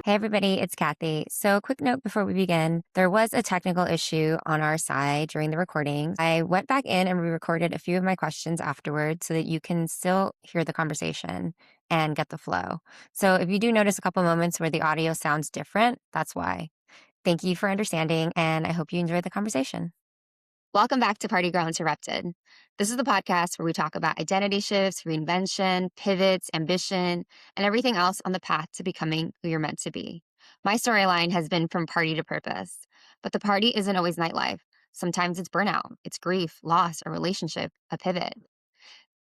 Hey everybody, it's Kathy. So, quick note before we begin. There was a technical issue on our side during the recording. I went back in and re-recorded a few of my questions afterwards so that you can still hear the conversation and get the flow. So, if you do notice a couple moments where the audio sounds different, that's why. Thank you for understanding, and I hope you enjoy the conversation. Welcome back to Party Girl Interrupted. This is the podcast where we talk about identity shifts, reinvention, pivots, ambition, and everything else on the path to becoming who you're meant to be. My storyline has been from party to purpose, but the party isn't always nightlife. Sometimes it's burnout, it's grief, loss, a relationship, a pivot.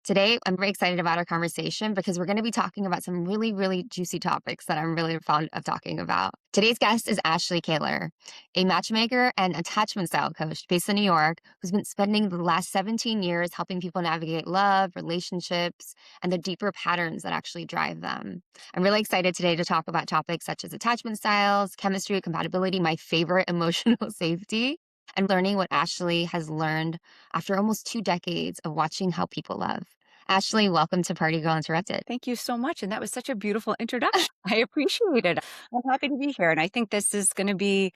Today, I'm very excited about our conversation because we're going to be talking about some really, really juicy topics that I'm really fond of talking about. Today's guest is Ashley Kaylor, a matchmaker and attachment style coach based in New York who's been spending the last 17 years helping people navigate love, relationships, and the deeper patterns that actually drive them. I'm really excited today to talk about topics such as attachment styles, chemistry, compatibility, my favorite, emotional safety, and learning what Ashley has learned after almost 2 decades of watching how people love. Ashley, welcome to Party Girl Interrupted. Thank you so much. And that was such a beautiful introduction. I appreciate it. I'm happy to be here. And I think this is going to be,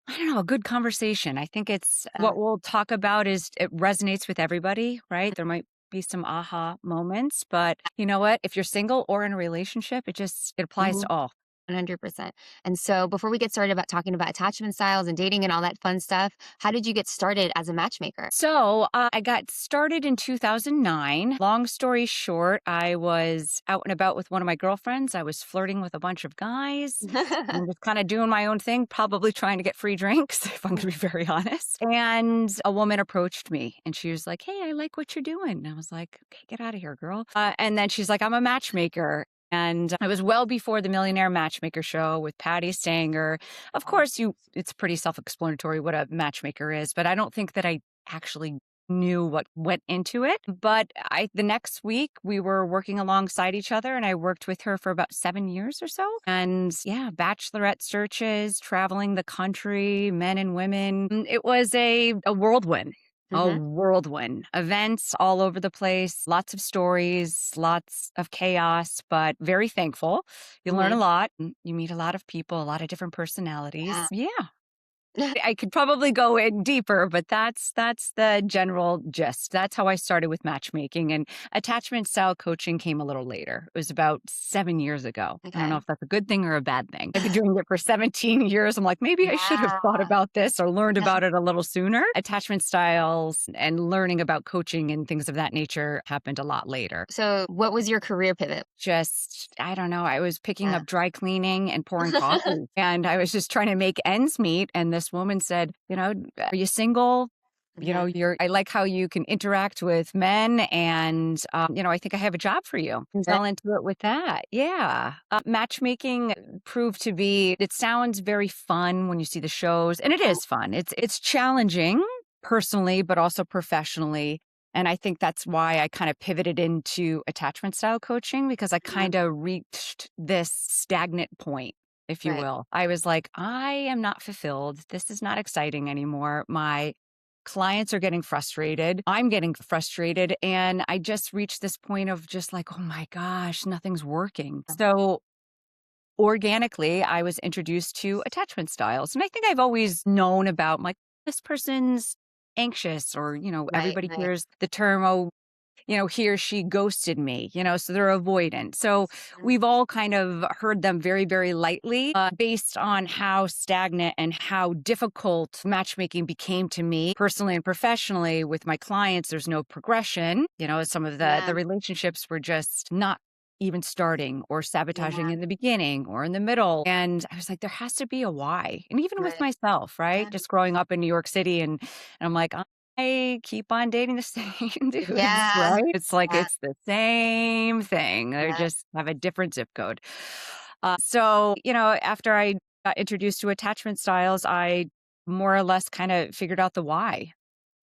I don't know, a good conversation. I think it's what we'll talk about is it resonates with everybody, right? There might be some aha moments, but you know what? If you're single or in a relationship, it applies to all. 100%. And so before we get started about talking about attachment styles and dating and all that fun stuff, how did you get started as a matchmaker? So I got started in 2009. Long story short, I was out and about with one of my girlfriends. I was flirting with a bunch of guys. I'm just kind of doing my own thing, probably trying to get free drinks, if I'm going to be very honest. And a woman approached me and she was like, "Hey, I like what you're doing." And I was like, "Okay, get out of here, girl." And then she's like, "I'm a matchmaker." And it was well before the Millionaire Matchmaker show with Patty Stanger. Of course, it's pretty self-explanatory what a matchmaker is, but I don't think that I actually knew what went into it. But the next week we were working alongside each other and I worked with her for about 7 years or so. And yeah, bachelorette searches, traveling the country, men and women. It was a whirlwind. A whirlwind. Events all over the place, lots of stories, lots of chaos, but very thankful. You learn a lot. You meet a lot of people, a lot of different personalities. Yeah. I could probably go in deeper, but that's the general gist. That's how I started with matchmaking, and attachment style coaching came a little later. It was about 7 years ago. I don't know if that's a good thing or a bad thing. I've been doing it for 17 years. I'm like, maybe I should have thought about this or learned about it a little sooner. Attachment styles and learning about coaching and things of that nature happened a lot later. So, what was your career pivot? I don't know. I was picking up dry cleaning and pouring coffee, and I was just trying to make ends meet. And this woman said, "Are you single? I like how you can interact with men, and I think I have a job for you." Fell into it with that. Yeah, matchmaking proved to be. It sounds very fun when you see the shows, and it is fun. It's challenging personally, but also professionally. And I think that's why I kind of pivoted into attachment style coaching, because I kind of reached this stagnant point, if you will. I was like, I am not fulfilled. This is not exciting anymore. My clients are getting frustrated. I'm getting frustrated. And I just reached this point of just like, oh my gosh, nothing's working. So organically, I was introduced to attachment styles. And I think I've always known about like this person's anxious, or, everybody hears the term, oh, he or she ghosted me, so they're avoidant. So we've all kind of heard them very, very lightly based on how stagnant and how difficult matchmaking became to me personally and professionally with my clients. There's no progression. Some of the relationships were just not even starting or sabotaging in the beginning or in the middle. And I was like, there has to be a why. And even with myself, right? Just growing up in New York City, and I'm like, I keep on dating the same dudes, right? It's like, it's the same thing. They just have a different zip code. So, after I got introduced to attachment styles, I more or less kind of figured out the why.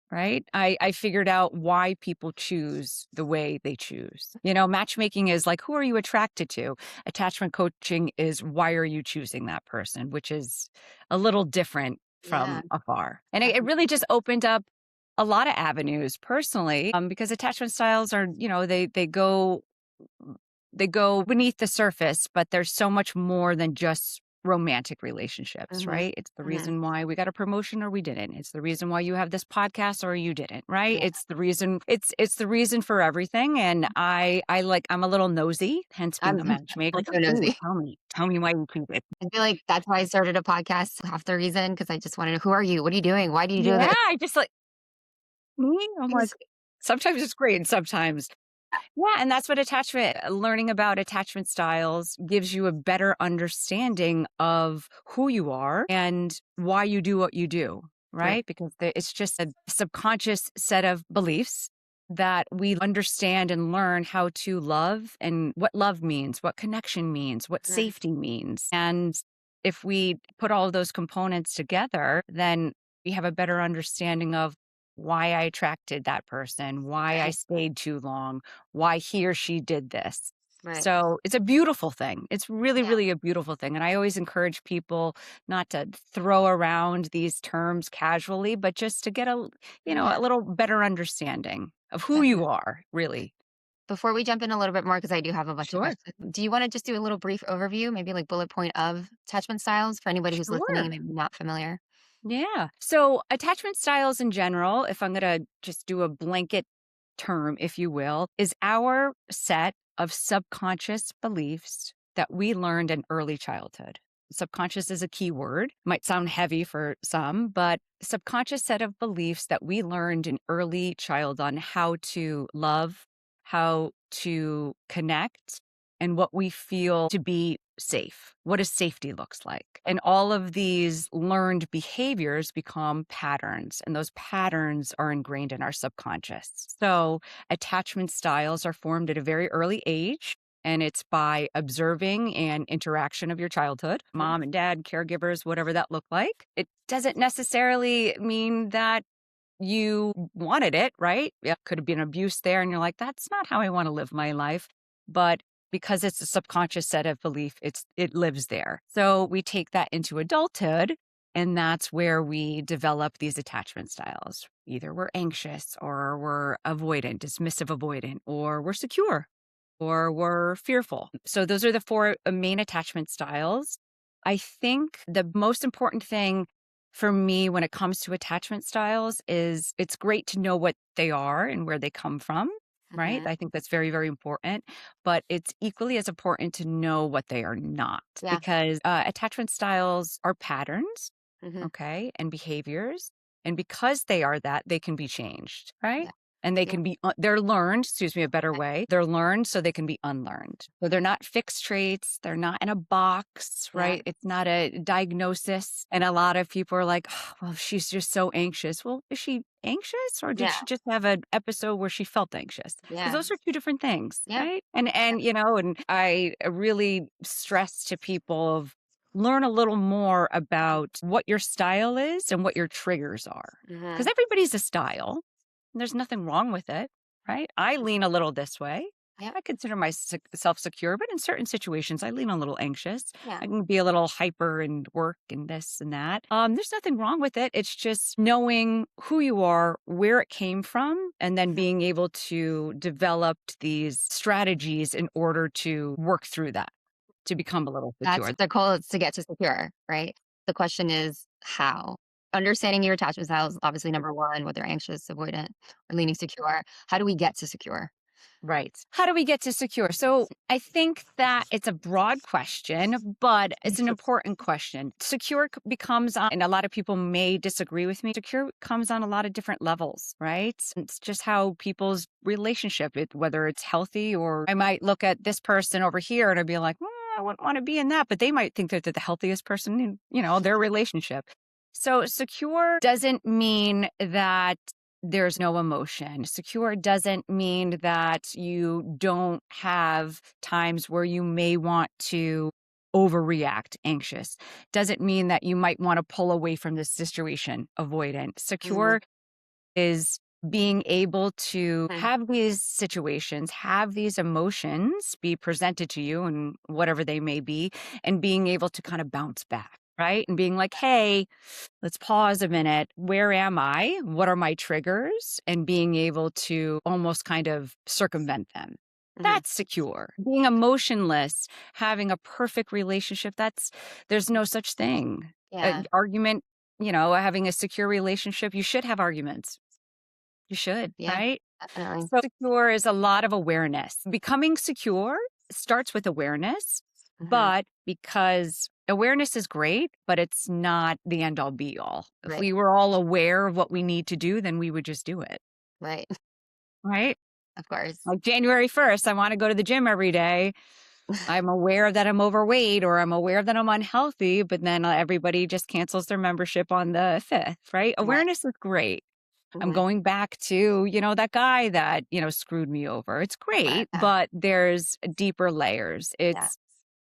Right? I figured out why people choose the way they choose. Matchmaking is like, who are you attracted to? Attachment coaching is, why are you choosing that person? Which is a little different from afar. And it really just opened up a lot of avenues personally, because attachment styles are, they go beneath the surface, but there's so much more than just romantic relationships, Mhm. right? It's the Mhm. reason why we got a promotion or we didn't. It's the reason why you have this podcast or you didn't, right? Yeah. It's the reason for everything. And I'm a little nosy, hence being a I'm matchmaker. also Like, ooh, nosy. tell me why you cheated. I feel like that's why I started a podcast, half the reason, because I just wanna know, "Who are you? What are you doing? Why do you do Yeah, this?" I just like me. I'm like, Because sometimes it's great and sometimes yeah, and that's what learning about attachment styles gives you a better understanding of who you are and why you do what you do, right, right? Because it's just a subconscious set of beliefs that we understand and learn how to love and what love means, what connection means, what mhm, safety means. And if we put all of those components together, then we have a better understanding of why I attracted that person, why I right, stayed too long, why he or she did this. right. So it's a beautiful thing. It's really, Yeah, really a beautiful thing. And I always encourage people not to throw around these terms casually, but just to get yeah, a little better understanding of who you definitely. are, really. Before we jump in a little bit more, because I do have a bunch of Sure. questions, do you wanna just do a little brief overview, maybe, like, bullet point of attachment styles for anybody who's listening Sure. and maybe not familiar? Yeah. So attachment styles in general, if I'm going to just do a blanket term, if you will, is our set of subconscious beliefs that we learned in early childhood. Subconscious is a key word, might sound heavy for some, but subconscious set of beliefs that we learned in early childhood on how to love, how to connect, and what we feel to be safe. What does safety looks like? And all of these learned behaviors become patterns, and those patterns are ingrained in our subconscious. So attachment styles are formed at a very early age. And it's by observing and interaction of your childhood, Mhm. mom and dad, caregivers, whatever that looked like. It doesn't necessarily mean that you wanted it, right? Yeah, could have been abuse there. And you're like, that's not how I want to live my life. But because it's a subconscious set of belief, it lives there. So we take that into adulthood, and that's where we develop these attachment styles. Either we're anxious or we're avoidant, dismissive avoidant, or we're secure or we're fearful. So those are the four main attachment styles. I think the most important thing for me when it comes to attachment styles is it's great to know what they are and where they come from, right? Mhm. I think that's very, very important. But it's equally as important to know what they are not Yeah. because attachment styles are patterns, Mhm. okay, and behaviors. And because they are that, they can be changed, right? Yeah. And they Yeah. can be, they're learned, excuse me, a better way. They're learned so they can be unlearned. So they're not fixed traits. They're not in a box, Yeah. right? It's not a diagnosis. And a lot of people are like, oh, well, she's just so anxious. Well, is she anxious or did Yeah. she just have an episode where she felt anxious? Because Yeah. those are two different things, Yeah. right? And I really stress to people of learn a little more about what your style is and what your triggers are. Because Mhm. everybody's a style. There's nothing wrong with it, right? I lean a little this way. Yeah. I consider myself secure, but in certain situations, I lean a little anxious. Yeah. I can be a little hyper and work and this and that. There's nothing wrong with it. It's just knowing who you are, where it came from, and then Mhm. being able to develop these strategies in order to work through that to become a little That's secure. the goal is to get to secure, right? The question is how. Understanding your attachment styles, obviously number one, whether anxious, avoidant, or leaning secure. How do we get to secure? Right. How do we get to secure? So I think that it's a broad question, but it's an important question. Becomes on, and a lot of people may disagree with me, secure comes on a lot of different levels, right? It's just how people's relationship, whether it's healthy or I might look at this person over here and I'd be like, I wouldn't want to be in that, but they might think that they're the healthiest person in, their relationship. So secure doesn't mean that there's no emotion. Secure doesn't mean that you don't have times where you may want to overreact, anxious. Doesn't mean that you might want to pull away from this situation, avoidant. Mhm. Secure is being able to Mhm. have these situations, have these emotions be presented to you and whatever they may be, and being able to kind of bounce back, right? And being like, hey, let's pause a minute. Where am I? What are my triggers? And being able to almost kind of circumvent them. Mhm. That's secure. Being emotionless, having a perfect relationship, there's no such thing. Yeah. Argument, having a secure relationship, you should have arguments. You should, Yeah. right? Definitely. So secure is a lot of awareness. Becoming secure starts with awareness, Mhm. but because awareness is great, but it's not the end all be all. If Right. we were all aware of what we need to do, then we would just do it, Right. right? Of course. Like January 1st, I want to go to the gym every day. I'm aware that I'm overweight or I'm aware that I'm unhealthy, but then everybody just cancels their membership on the 5th, right? Right. Awareness is great. I'm Mhm. going back to, that guy that, screwed me over. It's Right. great, Yeah. but there's deeper layers. Yeah. It's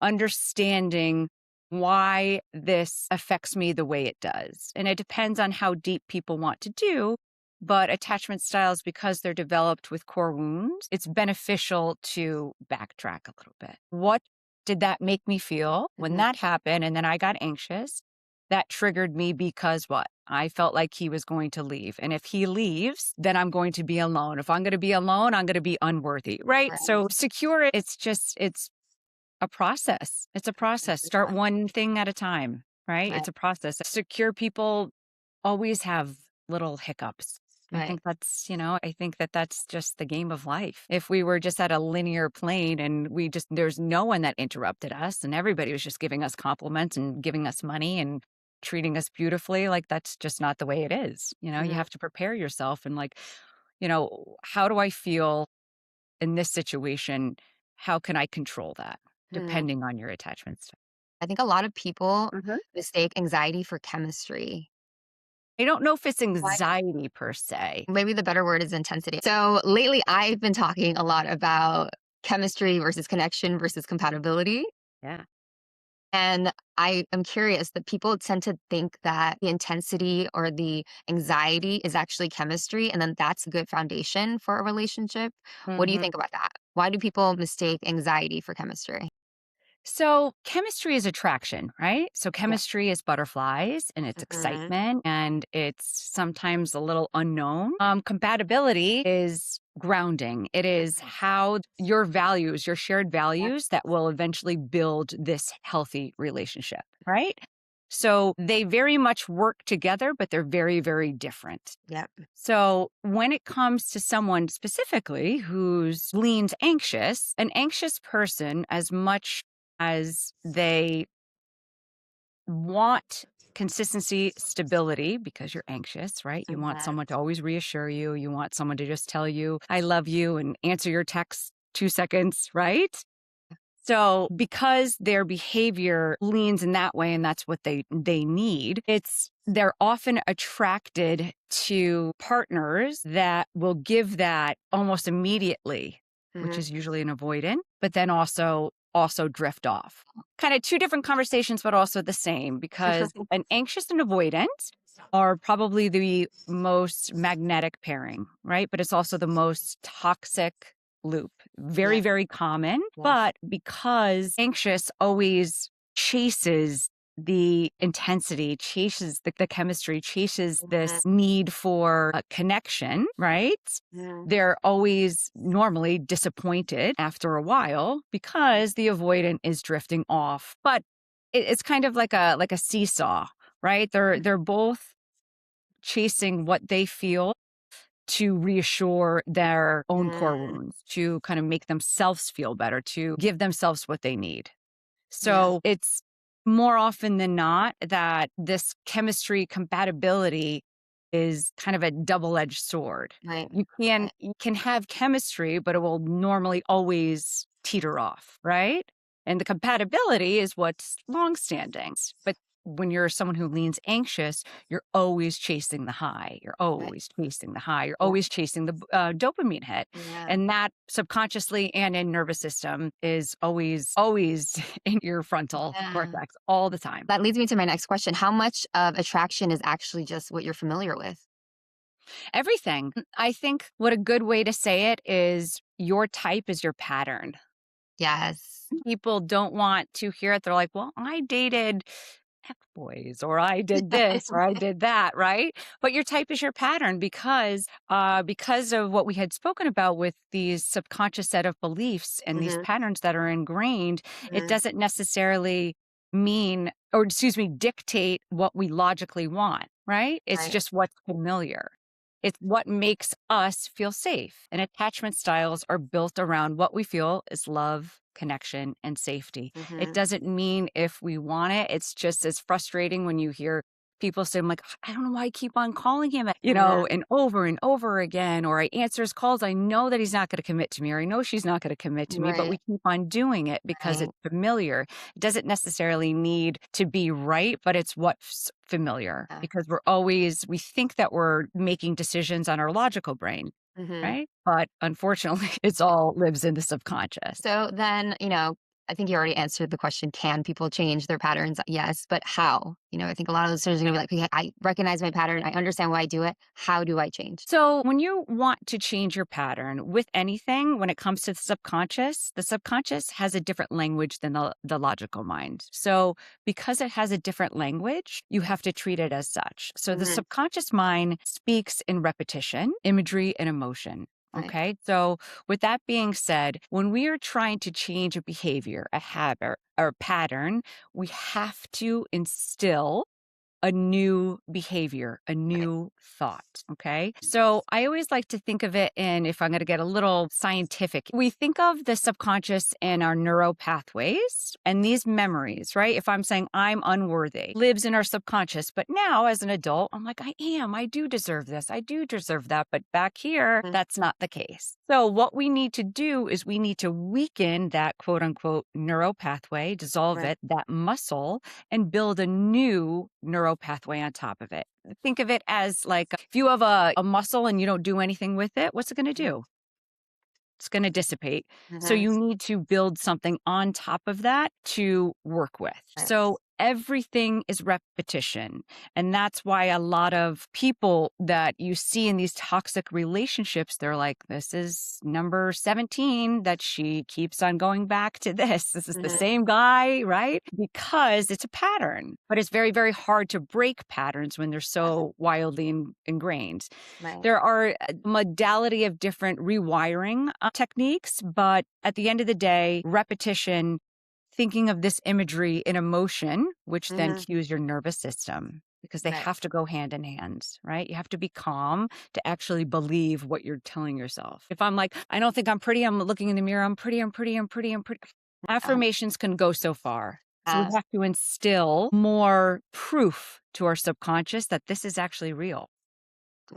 understanding why this affects me the way it does. And it depends on how deep people want to do. But attachment styles, because they're developed with core wounds, it's beneficial to backtrack a little bit. What did that make me feel when Mhm. that happened? And then I got anxious. That triggered me because what? I felt like he was going to leave. And if he leaves, then I'm going to be alone. If I'm going to be alone, I'm going to be unworthy, right? Right. So secure, it's a process. It's a process. Start Yeah. one thing at a time, right? Right. It's a process. Secure people always have little hiccups. Right. I think that that's just the game of life. If we were just at a linear plane and there's no one that interrupted us and everybody was just giving us compliments and giving us money and treating us beautifully, like that's just not the way it is. You Mhm. have to prepare yourself and how do I feel in this situation? How can I control that? Mhm. Depending on your attachment style. I think a lot of people Mhm. mistake anxiety for chemistry. I don't know if it's Why? anxiety per se. Maybe the better word is intensity. So lately, I've been talking a lot about chemistry versus connection versus compatibility. Yeah. And I am curious that people tend to think that the intensity or the anxiety is actually chemistry, and then that's a good foundation for a relationship. What do you Mhm. think about that? Why do people mistake anxiety for chemistry? So, chemistry is attraction, right? So, Yeah. chemistry is butterflies and it's Hmm. excitement and it's sometimes a little unknown. Compatibility is grounding. It is how your values, your shared values that will eventually build this healthy relationship, right? So, they very much work together, but they're very, very different. Yep. So, when it comes to someone specifically who's leans anxious, an anxious person, as much as they want consistency, stability, because you're anxious, right? You want Mhm. someone to always reassure you. You want someone to just tell you, I love you, and answer your text 2 seconds, right? So because their behavior leans in that way and that's what they need, they're often attracted to partners that will give that almost immediately, which Mhm. is usually an avoidant, but then also drift off. Kind of two different conversations but also the same because an anxious and avoidant are probably the most magnetic pairing, right? But it's also the most toxic loop. Very, Yep. very common. Yep. But because anxious always chases the intensity, chases the chemistry, chases Mhm. this need for a connection, right? Mhm. They're always normally disappointed after a while because the avoidant is drifting off. But it's kind of like a seesaw, right? They're both chasing what they feel to reassure their own core Mhm. wounds, to kind of make themselves feel better, to give themselves what they need. Yeah. So it's more often than not that this chemistry compatibility is kind of a double-edged sword. Right. Right. You can have chemistry, but it will normally always teeter off, right? And the compatibility is what's long-standing. But when you're someone who leans anxious, you're always chasing the high. You're Right. always chasing the high. You're Yeah. always chasing the dopamine hit. Yeah. And that subconsciously and in nervous system is always in your frontal Yeah. cortex all the time. That leads me to my next question. How much of attraction is actually just what you're familiar with? Everything. I think what a good way to say it is your type is your pattern. Yes. People don't want to hear it. They're like, well, I dated F boys, or I did this, or I did that, right? But your type is your pattern because of what we had spoken about with these subconscious set of beliefs and these Mhm, patterns that are ingrained. It mhm, doesn't necessarily mean, or excuse me, dictate what we logically want, right? It's right. just what's familiar. It's what makes us feel safe. And attachment styles are built around what we feel is love, connection, and safety. It Mhm, doesn't mean if we want it. It's just as frustrating when you hear people say, I'm like, I don't know why I keep on calling him, mhm, and over again, or I answer his calls. I know that he's not going to commit to me, or I know she's not going to commit to me, but right, we keep on doing it because right, it's familiar. It doesn't necessarily need to be right, but it's what's familiar yeah, because we think that we're making decisions on our logical brain, mhm. right? But unfortunately, it's all lives in the subconscious. So then, I think you already answered the question, can people change their patterns? Yes, but how? I think a lot of listeners are going to be like, okay, I recognize my pattern. I understand why I do it. How do I change? So, when you want to change your pattern with anything, when it comes to the subconscious has a different language than the logical mind. So, because it has a different language, you have to treat it as such. So, the Mhm, subconscious mind speaks in repetition, imagery, and emotion. right, Okay. So, with that being said, when we are trying to change a behavior, a habit, or a pattern, we have to instill a new behavior, a right. new thought. Okay. So I always like to think of it in, if I'm going to get a little scientific, we think of the subconscious and our neural pathways and these memories, right? If I'm saying I'm unworthy, lives in our subconscious. But now as an adult, I'm like, I do deserve this. I do deserve that. But back here, Mhm, that's not the case. So what we need to do is we need to weaken that quote unquote neural pathway, dissolve right. it, that muscle, and build a new neural pathway on top of it. Think of it as like if you have a muscle and you don't do anything with it, what's it going to Mhm, do? It's going to dissipate. So mhm, you need to build something on top of that to work with. right. So everything is repetition. And that's why a lot of people that you see in these toxic relationships, they're like, this is number 17 that she keeps on going back to this. This is the Mhm, same guy, right? Because it's a pattern. But it's very, very hard to break patterns when they're yeah, so wildly ingrained. right. There are a modality of different rewiring techniques, but at the end of the day, repetition, thinking of this imagery in emotion, which then Mhm, cues your nervous system because they right. have to go hand in hand, right? You have to be calm to actually believe what you're telling yourself. If I'm like, I don't think I'm pretty, I'm looking in the mirror, I'm pretty, I'm pretty, I'm pretty, I'm pretty. Yeah, Affirmations can go so far. So we yeah. have to instill more proof to our subconscious that this is actually real.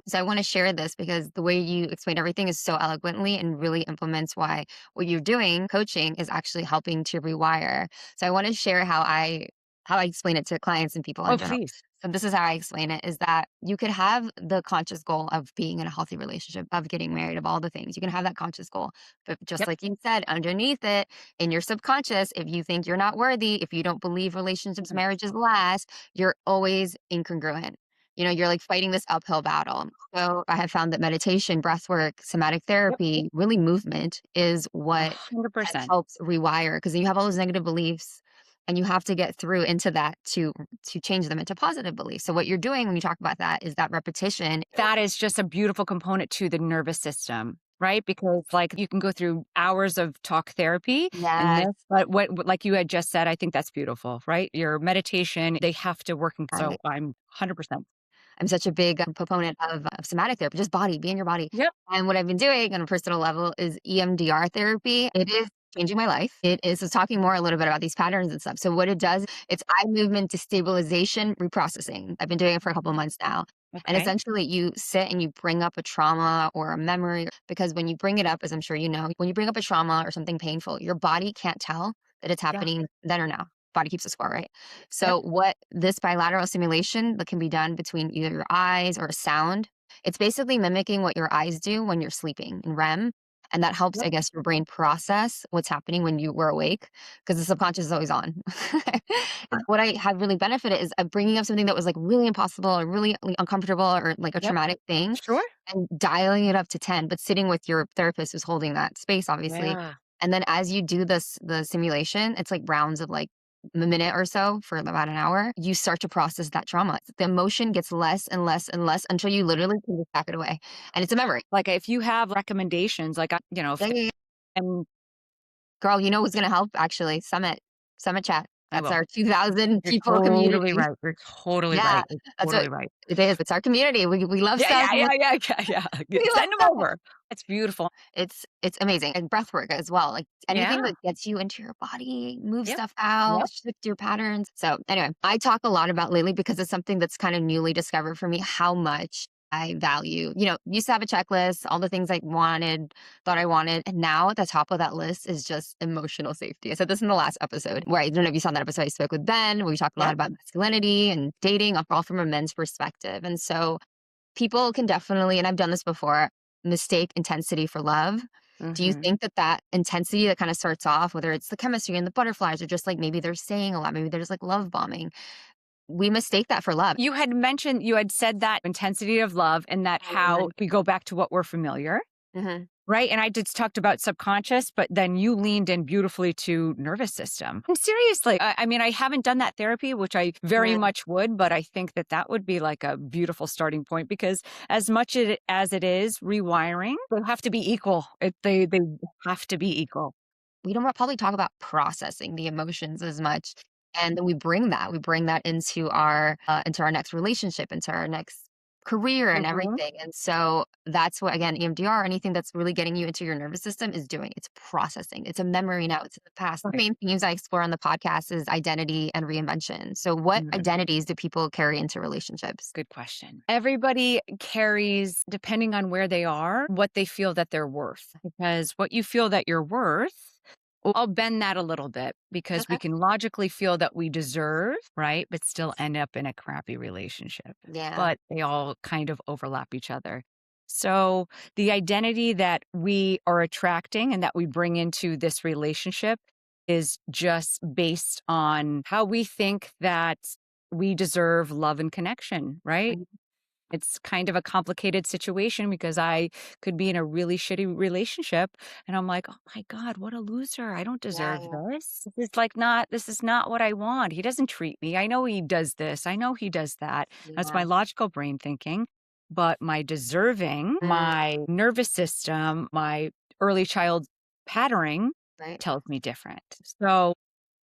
So I want to share this because the way you explain everything is so eloquently and really implements why what you're doing, coaching, is actually helping to rewire. So I want to share how I explain it to clients and people in Oh, general. please. So this is how I explain it is that you could have the conscious goal of being in a healthy relationship, of getting married, of all the things. You can have that conscious goal. But just Yep. like you said, underneath it, in your subconscious, if you think you're not worthy, if you don't believe relationships, marriages last, you're always incongruent. You're like fighting this uphill battle. So I have found that meditation, breath work, somatic Yep. therapy, really movement is what has 100%. helped rewire because you have all those negative beliefs and you have to get through into that to change them into positive beliefs. So what you're doing when you talk about that is that repetition. That is just a beautiful component to the nervous system, right? Because, like, you can go through hours of talk therapy and Yes, this, but like you had just said, I think that's beautiful, right? Your meditation, they have to work. So I'm 100%. I'm such a big proponent of somatic therapy, just body, be in your body. Yep. And what I've been doing on a personal level is EMDR therapy. It is changing my life. It is so talking more a little bit about these patterns and stuff. So what it does, it's eye movement destabilization reprocessing. I've been doing it for a couple of months now. And Okay. essentially you sit and you bring up a trauma or a memory because when you bring it up, as I'm sure you know, when you bring up a trauma or something painful, your body can't tell that it's Yeah. happening then or now. Body keeps a score, right? Yep. So what this bilateral simulation that can be done between either your eyes or a sound, it's basically mimicking what your eyes do when you're sleeping in REM. And that helps, Yep. I guess, your brain process what's happening when you were awake because the subconscious is always on. And what I had really benefited is bringing up something that was like really impossible or really uncomfortable or like a Yep. traumatic thing Sure. and dialing it up to 10, but sitting with your therapist who's holding that space, obviously. Yeah. And then as you do the simulation, it's like rounds of like a minute or so for about an hour, you start to process that trauma. The emotion gets less and less and less until you literally can just pack it away. And it's a memory. Like, if you have recommendations, like, if Yeah, yeah, yeah. and Girl, you know what's gonna help actually? Summit chat. I That's will. our 2,000 You're people totally community. right. You're totally Yeah, right. You're that's what totally right. it is. It's our community. We love Yeah, stuff. yeah, yeah, yeah, yeah, yeah. We love Send them stuff. over. That's beautiful. It's amazing, and breath work as well, like, anything Yeah. that gets you into your body, move Yep. stuff out, Yep. shift your patterns. So, anyway, I talk a lot about lately because it's something that's kinda newly discovered for me how much I value used to have a checklist, all the things I wanted, thought I wanted, and now at the top of that list is just emotional safety. I said this in the last episode where I don't know if you saw that episode I spoke with Ben, where we talked a lot Yep. about masculinity and dating, all from a men's perspective, and so people can definitely, and I've done this before, mistake intensity for love. Do you Mhm. think that that intensity that kind of starts off, whether it's the chemistry and the butterflies, or just like maybe they're saying a lot, maybe they're just like love bombing, we mistake that for love? You had said that intensity of love and that how Mhm. we go back to what we're familiar, Mhm. right? And I just talked about subconscious, but then you leaned in beautifully to nervous system. And seriously, I mean, I haven't done that therapy, which I very Mhm. much would, but I think that that would be like a beautiful starting point because as much as it is rewiring, they have to be equal. They have to be equal. We don't probably talk about processing the emotions as much, and then we bring that into our next relationship, into our next career and Mhm. everything. And so that's what, again, EMDR, anything that's really getting you into your nervous system is doing. It's processing. It's a memory now. It's in the past. The Right. main themes I explore on the podcast is identity and reinvention. So what Mhm. identities do people carry into relationships? Good question. Everybody carries, depending on where they are, what they feel that they're worth. Because what you feel that you're worth, I'll bend that a little bit because we Okay. can logically feel that we deserve, right? But still end up in a crappy relationship. Yeah. But they all kind of overlap each other. So the identity that we are attracting and that we bring into this relationship is just based on how we think that we deserve love and connection, right? Mhm. It's kind of a complicated situation because I could be in a really shitty relationship and I'm like, "Oh my god, what a loser. I don't deserve Yeah. this. This is not what I want. He doesn't treat me. I know he does this. I know he does that." That's my Yeah. logical brain thinking, but my deserving, Mm, my nervous system, my early child patterning right. tells me different. So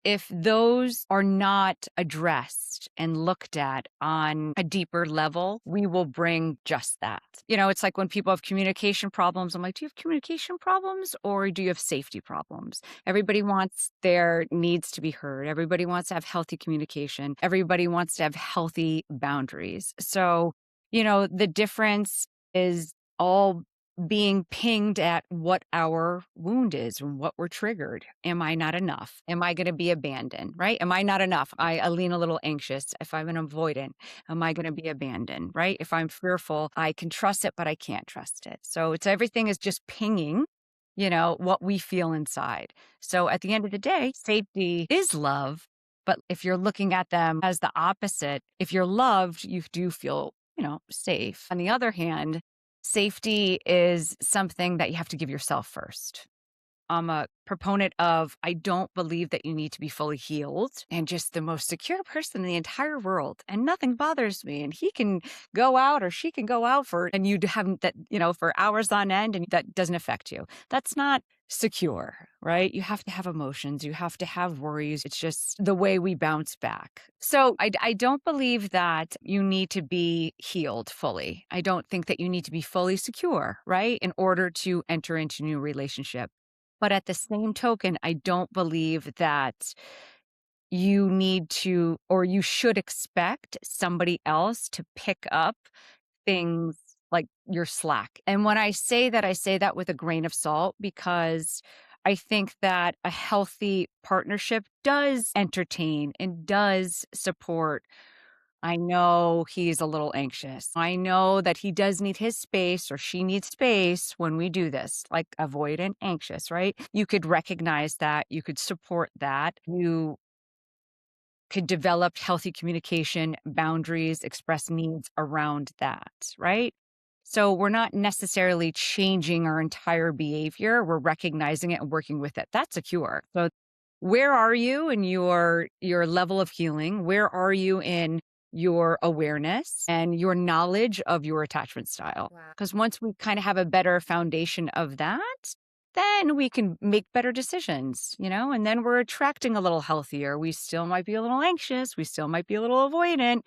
if those are not addressed and looked at on a deeper level, we will bring just that. It's like when people have communication problems, I'm like, do you have communication problems or do you have safety problems? Everybody wants their needs to be heard. Everybody wants to have healthy communication. Everybody wants to have healthy boundaries. So, the difference is all being pinged at what our wound is and what we're triggered. Am I not enough? Am I going to be abandoned? Right? Am I not enough? I lean a little anxious. If I'm an avoidant, am I going to be abandoned? Right? If I'm fearful, I can trust it, but I can't trust it. So it's everything is just pinging, what we feel inside. So at the end of the day, safety is love. But if you're looking at them as the opposite, if you're loved, you do feel, safe. On the other hand, safety is something that you have to give yourself first. I'm a proponent of I don't believe that you need to be fully healed and just the most secure person in the entire world and nothing bothers me and he can go out or she can go out and you haven't that for hours on end and that doesn't affect you. That's not secure, right? You have to have emotions, you have to have worries. It's just the way we bounce back. So I don't believe that you need to be healed fully. I don't think that you need to be fully secure, right? In order to enter into a new relationship. But at the same token, I don't believe that you need to or you should expect somebody else to pick up things like your slack. And when I say that with a grain of salt because I think that a healthy partnership does entertain and does support. I know he's a little anxious. I know that he does need his space or she needs space when we do this, like avoidant, anxious, right? You could recognize that. You could support that. You could develop healthy communication, boundaries, express needs around that, right? So we're not necessarily changing our entire behavior. We're recognizing it and working with it. That's a cure. So Where are you in your level of healing? Where are you in your awareness and your knowledge of your attachment style? Wow. Because once we kind of have a better foundation of that, then we can make better decisions, and then we're attracting a little healthier. We still might be a little anxious, we still might be a little avoidant,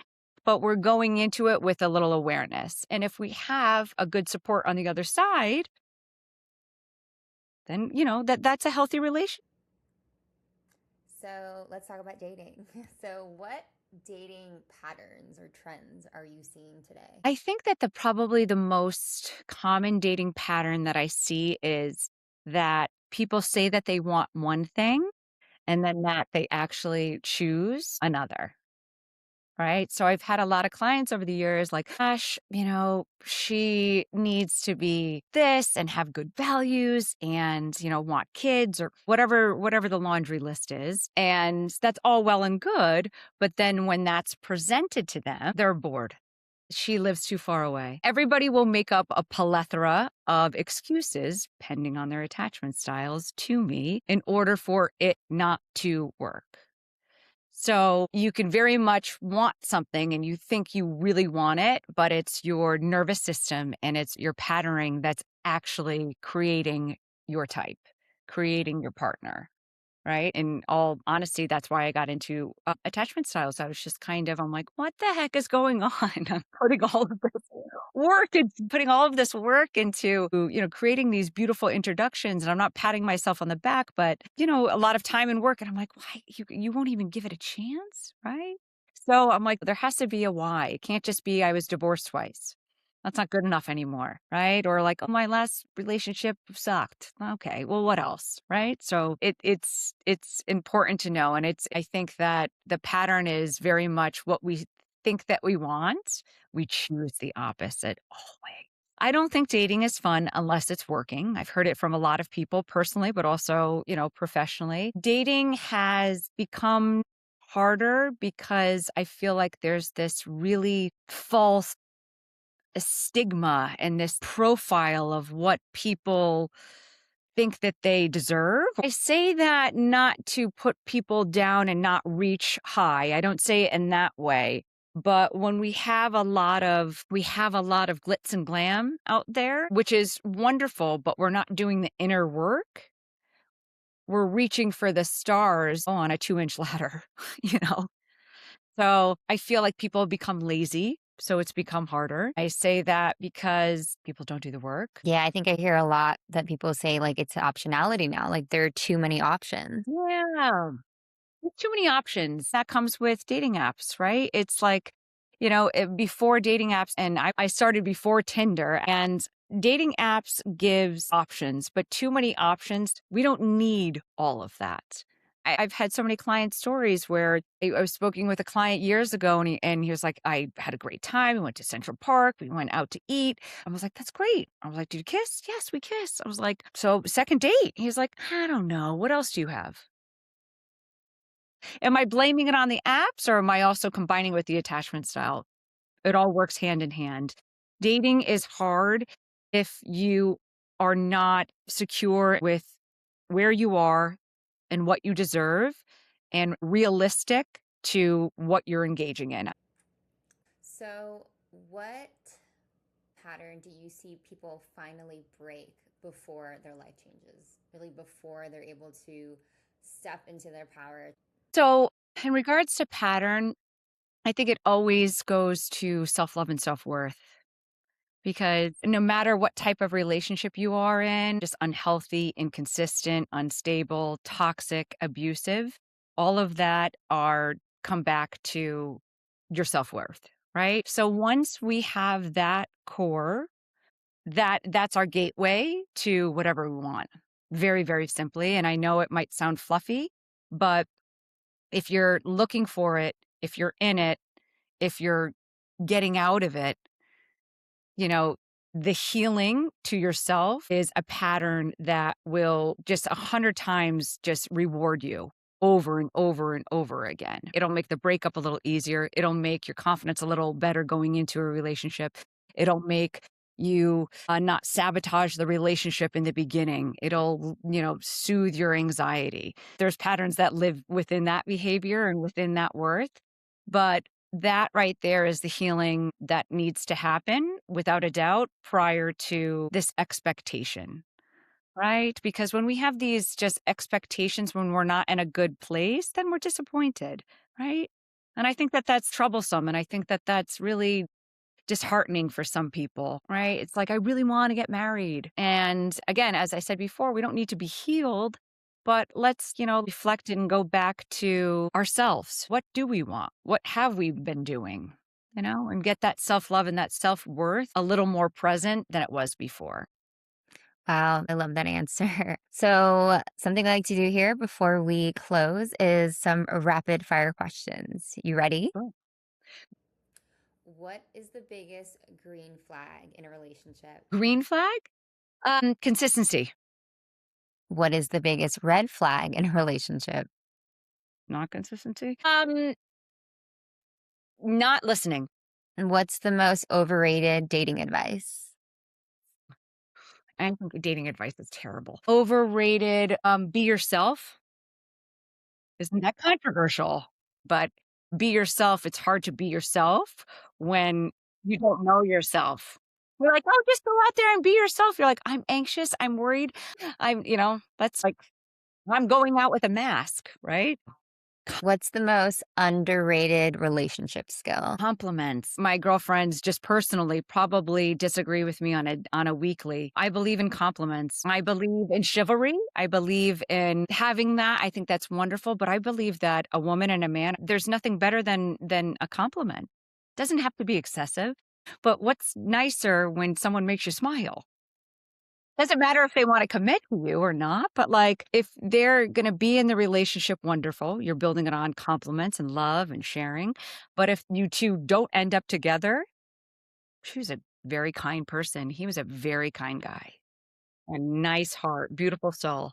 but we're going into it with a little awareness. And if we have a good support on the other side, then that's a healthy relation. So let's talk about dating. So, what dating patterns or trends are you seeing today? I think that probably the most common dating pattern that I see is that people say that they want one thing and then that they actually choose another. Right. So I've had a lot of clients over the years like, gosh, she needs to be this and have good values and, want kids or whatever the laundry list is. And that's all well and good. But then when that's presented to them, they're bored. She lives too far away. Everybody will make up a plethora of excuses, depending on their attachment styles, to me in order for it not to work. So you can very much want something and you think you really want it, but it's your nervous system and it's your patterning that's actually creating your type, creating your partner. Right. In all honesty, that's why I got into attachment styles. I was just I'm like, what the heck is going on? I'm putting all of this work and putting all of this work into, creating these beautiful introductions. And I'm not patting myself on the back, but, a lot of time and work. And I'm like, why? You won't even give it a chance. Right. So I'm like, there has to be a why. It can't just be I was divorced twice. That's not good enough anymore, right? Or like, oh, my last relationship sucked. Okay, well, what else, right? So it's important to know, and I think that the pattern is very much what we think that we want. We choose the opposite always. I don't think dating is fun unless it's working. I've heard it from a lot of people personally, but also, professionally. Dating has become harder because I feel like there's this really false stigma and this profile of what people think that they deserve. I say that not to put people down and not reach high. I don't say it in that way. But when we have a lot of glitz and glam out there, which is wonderful, but we're not doing the inner work. We're reaching for the stars on a 2-inch ladder, you know? So I feel like people have become lazy. So it's become harder. I say that because people don't do the work. Yeah, I think I hear a lot that people say like it's optionality now, like there are too many options. Yeah. There's too many options. That comes with dating apps, right? It's like, before dating apps, and I started before Tinder, and dating apps gives options, but too many options. We don't need all of that. I've had so many client stories where I was speaking with a client years ago, and he was like, I had a great time. We went to Central Park. We went out to eat. I was like, that's great. I was like, did you kiss? Yes, we kissed. I was like, so second date. He's like, I don't know. What else do you have? Am I blaming it on the apps or am I also combining with the attachment style? It all works hand in hand. Dating is hard if you are not secure with where you are and what you deserve and realistic to what you're engaging in. So, what pattern do you see people finally break before their life changes? Really, before they're able to step into their power? So, in regards to pattern, I think it always goes to self love and self worth. Because no matter what type of relationship you are in, just unhealthy, inconsistent, unstable, toxic, abusive, all of that are come back to your self-worth, right? So once we have that core, that's our gateway to whatever we want. Very, very simply. And I know it might sound fluffy, but if you're looking for it, if you're in it, if you're getting out of it, you know, the healing to yourself is a pattern that will just 100 times just reward you over and over and over again. It'll make the breakup a little easier. It'll make your confidence a little better going into a relationship. It'll make you not sabotage the relationship in the beginning. It'll, soothe your anxiety. There's patterns that live within that behavior and within that worth. But that right there is the healing that needs to happen without a doubt prior to this expectation. Right? Because when we have these just expectations when we're not in a good place, then we're disappointed, right? And I think that that's troublesome. And I think that that's really disheartening for some people, right? It's like, I really want to get married. And again, as I said before, we don't need to be healed, but let's, reflect and go back to ourselves. What do we want? What have we been doing? And get that self love and that self worth a little more present than it was before. Wow, I love that answer. So, something I like to do here before we close is some rapid fire questions. You ready? Sure. What is the biggest green flag in a relationship? Green flag? Consistency, What is the biggest red flag in a relationship? not consistency. Not listening. And what's the most overrated dating advice? I think dating advice is terrible. Overrated. Be yourself. Isn't that controversial? But be yourself. It's hard to be yourself when you don't know yourself. We're like, oh, just go out there and be yourself. You're like, I'm anxious. I'm worried. That's like, I'm going out with a mask, right? What's the most underrated relationship skill? Compliments. My girlfriends just personally probably disagree with me on a weekly. I believe in compliments. I believe in chivalry. I believe in having that. I think that's wonderful, but I believe that a woman and a man, there's nothing better than a compliment. Doesn't have to be excessive. But what's nicer when someone makes you smile? Doesn't matter if they wanna commit to you or not, but, like, if they're gonna be in the relationship, wonderful. You're building it on compliments and love and sharing. But if you 2 don't end up together, she was a very kind person. He was a very kind guy. A nice heart, beautiful soul.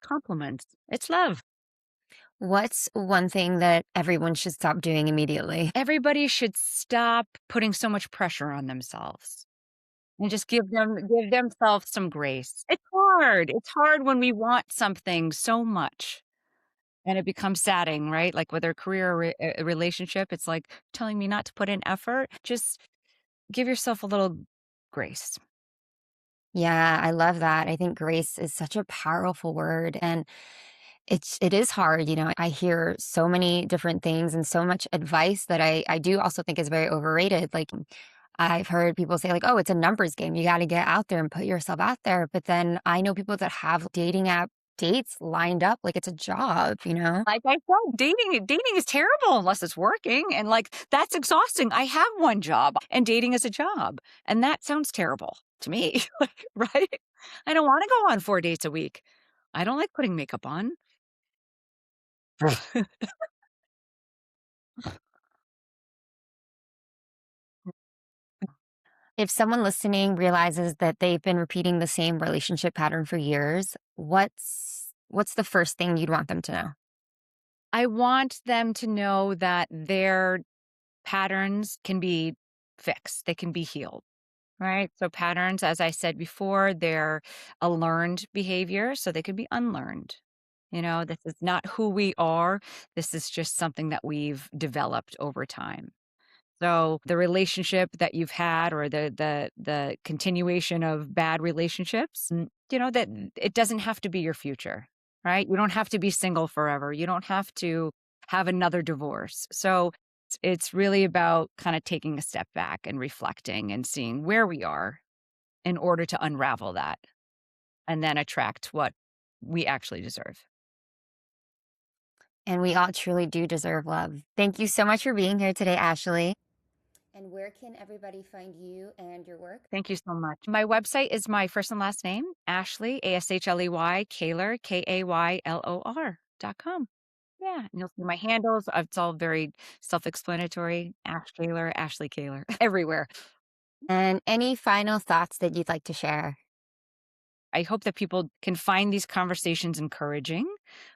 Compliments. It's love. What's one thing that everyone should stop doing immediately? Everybody should stop putting so much pressure on themselves and just give themselves some grace. It's hard. It's hard when we want something so much. And it becomes sadding, right? Like with a career or a relationship, it's like telling me not to put in effort. Just give yourself a little grace. Yeah, I love that. I think grace is such a powerful word and it is hard, I hear so many different things and so much advice that I do also think is very overrated. Like I've heard people say like, "Oh, it's a numbers game. You got to get out there and put yourself out there." But then I know people that have dating app dates lined up like it's a job? Like I said, dating is terrible unless it's working. And like that's exhausting. I have one job and dating is a job. And that sounds terrible to me. Like, right? I don't want to go on 4 dates a week. I don't like putting makeup on. If someone listening realizes that they've been repeating the same relationship pattern for years, what's the first thing you'd want them to know? I want them to know that their patterns can be fixed. They can be healed. Right. So patterns, as I said before, they're a learned behavior, so they can be unlearned. This is not who we are. This is just something that we've developed over time. So the relationship that you've had or the continuation of bad relationships, that it doesn't have to be your future, right? You don't have to be single forever. You don't have to have another divorce. So it's really about kind of taking a step back and reflecting and seeing where we are in order to unravel that and then attract what we actually deserve. And we all truly do deserve love. Thank you so much for being here today, Ashley. And where can everybody find you and your work? Thank you so much. My website is my first and last name, Ashley, Ashley, Kaylor, Kaylor.com. Yeah. And you'll see my handles. It's all very self explanatory. Ashley Kaylor, everywhere. And any final thoughts that you'd like to share? I hope that people can find these conversations encouraging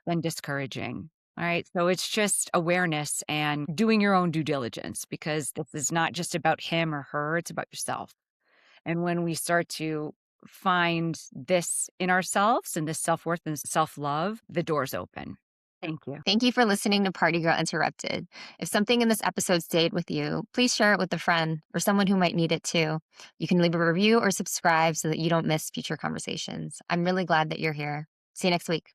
than discouraging. All right. So it's just awareness and doing your own due diligence because this is not just about him or her, it's about yourself. And when we start to find this in ourselves and this self-worth and self-love, the doors open. Thank you. Thank you for listening to Party Girl Interrupted. If something in this episode stayed with you, please share it with a friend or someone who might need it too. You can leave a review or subscribe so that you don't miss future conversations. I'm really glad that you're here. See you next week.